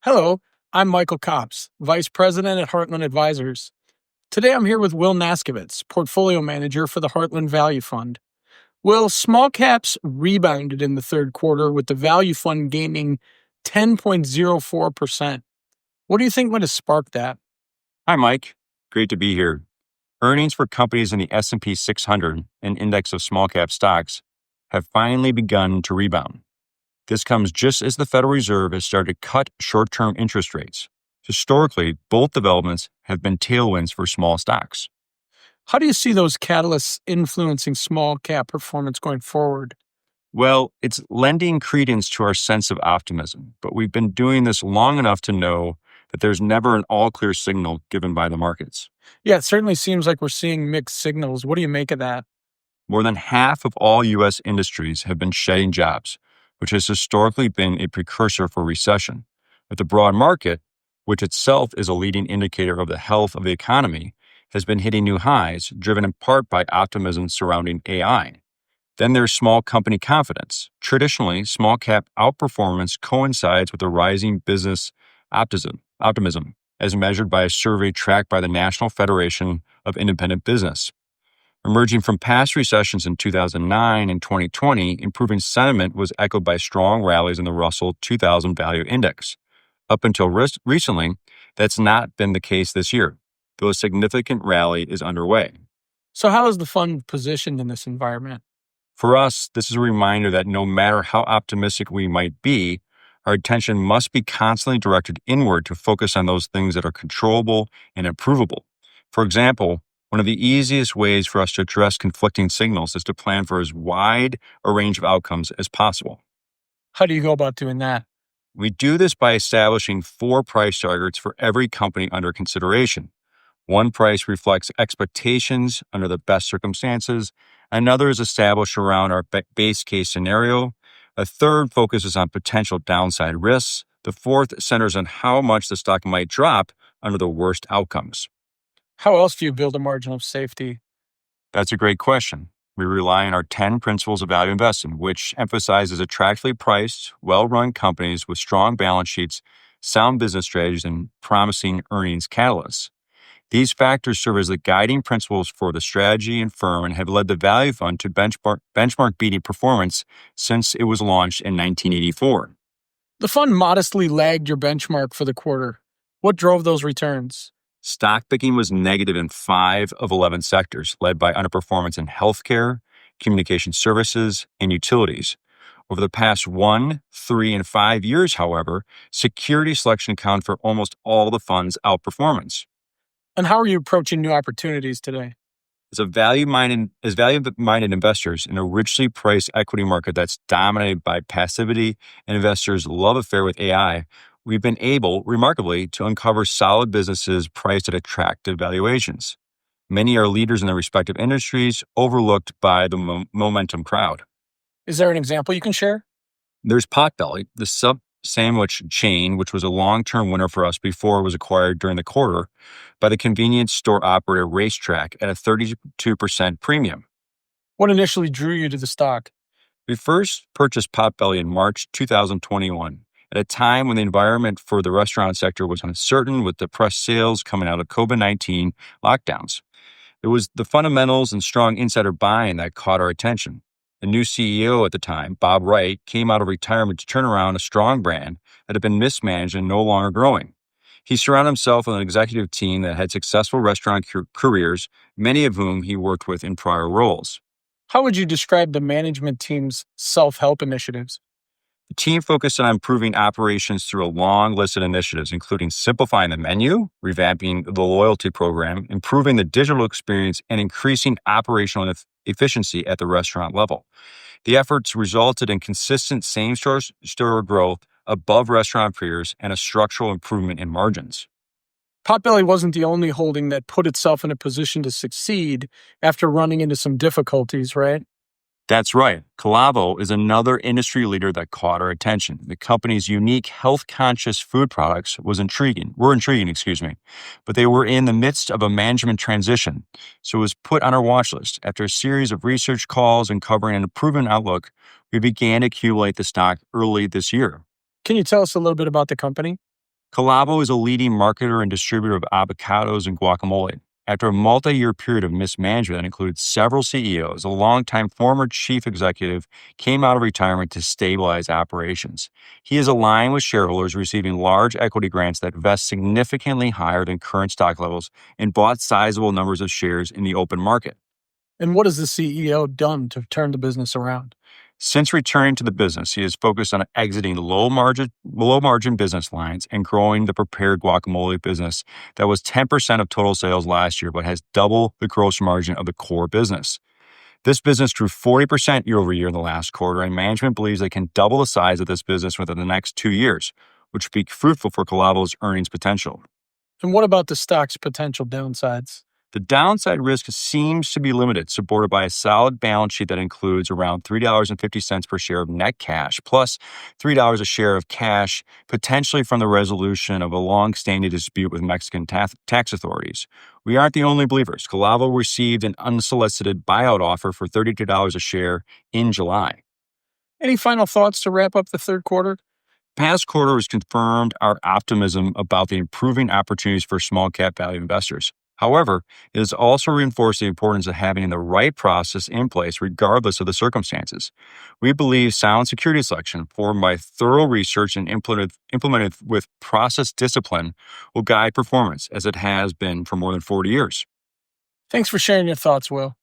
Hello, I'm Michael Kops, Vice President at Heartland Advisors. Today I'm here with Will Nasgovitz, Portfolio Manager for the Heartland Value Fund. Will, small caps rebounded in the third quarter with the Value Fund gaining 10.04%. What do you think might have sparked that? Hi, Mike. Great to be here. Earnings for companies in the S&P 600, an index of small cap stocks, have finally begun to rebound. This comes just as the Federal Reserve has started to cut short-term interest rates. Historically, both developments have been tailwinds for small stocks. How do you see those catalysts influencing small cap performance going forward? Well, it's lending credence to our sense of optimism, but we've been doing this long enough to know that there's never an all-clear signal given by the markets. Yeah, it certainly seems like we're seeing mixed signals. What do you make of that? More than half of all U.S. industries have been shedding jobs, which has historically been a precursor for recession. But the broad market, which itself is a leading indicator of the health of the economy, has been hitting new highs, driven in part by optimism surrounding AI. Then there's small company confidence. Traditionally, small cap outperformance coincides with the rising business optimism, as measured by a survey tracked by the National Federation of Independent Business. Emerging from past recessions in 2009 and 2020, improving sentiment was echoed by strong rallies in the Russell 2000 Value Index. Up until recently, that's not been the case this year, though a significant rally is underway. So how is the fund positioned in this environment? For us, this is a reminder that no matter how optimistic we might be, our attention must be constantly directed inward to focus on those things that are controllable and improvable. For example, one of the easiest ways for us to address conflicting signals is to plan for as wide a range of outcomes as possible. How do you go about doing that? We do this by establishing 4 price targets for every company under consideration. One price reflects expectations under the best circumstances. Another is established around our base case scenario. A third focuses on potential downside risks. The fourth centers on how much the stock might drop under the worst outcomes. How else do you build a margin of safety? That's a great question. We rely on our 10 principles of value investing, which emphasizes attractively priced, well-run companies with strong balance sheets, sound business strategies, and promising earnings catalysts. These factors serve as the guiding principles for the strategy and firm and have led the Value Fund to benchmark beating performance since it was launched in 1984. The fund modestly lagged your benchmark for the quarter. What drove those returns? Stock picking was negative in 5 of 11 sectors, led by underperformance in healthcare, communication services, and utilities. Over the past 1, 3, and 5 years, however, security selection accounted for almost all the fund's outperformance. And how are you approaching new opportunities today? As value-minded investors in a richly priced equity market that's dominated by passivity and investors' love affair with AI, we've been able, remarkably, to uncover solid businesses priced at attractive valuations. Many are leaders in their respective industries, overlooked by the momentum crowd. Is there an example you can share? There's Potbelly, the sandwich chain, which was a long-term winner for us before it was acquired during the quarter by the convenience store operator Racetrack at a 32% premium. What initially drew you to the stock? We first purchased Potbelly in March 2021, at a time when the environment for the restaurant sector was uncertain with depressed sales coming out of COVID-19 lockdowns. It was the fundamentals and strong insider buying that caught our attention. The new CEO at the time, Bob Wright, came out of retirement to turn around a strong brand that had been mismanaged and no longer growing. He surrounded himself with an executive team that had successful restaurant careers, many of whom he worked with in prior roles. How would you describe the management team's self-help initiatives? The team focused on improving operations through a long list of initiatives, including simplifying the menu, revamping the loyalty program, improving the digital experience, and increasing operational efficiency at the restaurant level. The efforts resulted in consistent same-store growth above restaurant peers and a structural improvement in margins. Potbelly wasn't the only holding that put itself in a position to succeed after running into some difficulties, right? That's right. Calavo is another industry leader that caught our attention. The company's unique health-conscious food products were intriguing, but they were in the midst of a management transition, so it was put on our watch list. After a series of research calls and covering an improvement outlook, we began to accumulate the stock early this year. Can you tell us a little bit about the company? Calavo is a leading marketer and distributor of avocados and guacamole. After a multi-year period of mismanagement that included several CEOs, a longtime former chief executive came out of retirement to stabilize operations. He is aligned with shareholders receiving large equity grants that vest significantly higher than current stock levels and bought sizable numbers of shares in the open market. And what has the CEO done to turn the business around? Since returning to the business, he is focused on exiting low margin business lines and growing the prepared guacamole business that was 10% of total sales last year, but has double the gross margin of the core business. This business grew 40% year over year in the last quarter, and management believes they can double the size of this business within the next 2 years, which would be fruitful for Calavo's earnings potential. And what about the stock's potential downsides? The downside risk seems to be limited, supported by a solid balance sheet that includes around $3.50 per share of net cash, plus $3 a share of cash, potentially from the resolution of a long-standing dispute with Mexican tax authorities. We aren't the only believers. Calavo received an unsolicited buyout offer for $32 a share in July. Any final thoughts to wrap up the third quarter? Past quarter has confirmed our optimism about the improving opportunities for small cap value investors. However, it has also reinforced the importance of having the right process in place regardless of the circumstances. We believe sound security selection, formed by thorough research and implemented with process discipline, will guide performance as it has been for more than 40 years. Thanks for sharing your thoughts, Will.